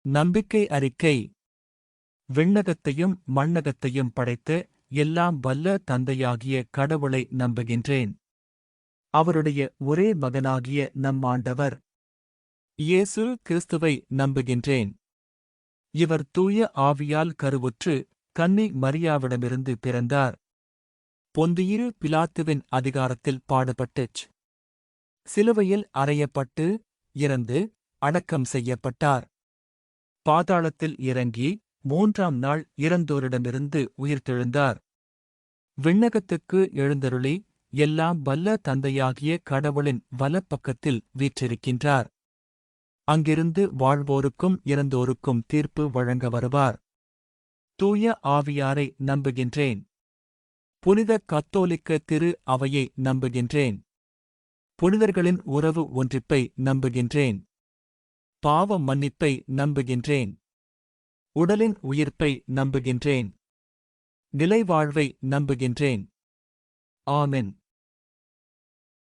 நம்பிக்கை அறிக்கை. விண்ணகத்தையும் மண்ணகத்தையும் படைத்த எல்லாம் வல்ல தந்தையாகிய கடவுளை நம்புகின்றேன். அவருடைய ஒரே மகனாகிய நம் ஆண்டவர் இயேசு கிறிஸ்துவை நம்புகின்றேன். இவர் தூய ஆவியால் கருவுற்று கன்னி மரியாவிடமிருந்து பிறந்தார். பொந்தியிரு பிலாத்துவின் அதிகாரத்தில் பாடுபட்டுச் சிலுவையில் அறையப்பட்டு இறந்து அடக்கம் செய்யப்பட்டார். பாதாளத்தில் இறங்கி 3ஆம் நாள் இறந்தோரிடமிருந்து உயிர்த்தெழுந்தார். விண்ணகத்துக்கு எழுந்தருளி எல்லாம் வல்ல தந்தையாகிய கடவுளின் வலப்பக்கத்தில் வீற்றிருக்கின்றார். அங்கிருந்து வாழ்வோருக்கும் இறந்தோருக்கும் தீர்ப்பு வழங்க வருவார். தூய ஆவியாரை நம்புகின்றேன். புனித கத்தோலிக்க திரு அவையை நம்புகின்றேன். புனிதர்களின் உறவு ஒன்றிப்பை நம்புகின்றேன். பாவ மன்னிப்பை நம்புகின்றேன். உடலின் உயிர்ப்பை நம்புகின்றேன். நிலைவாழ்வை நம்புகின்றேன். ஆமென்.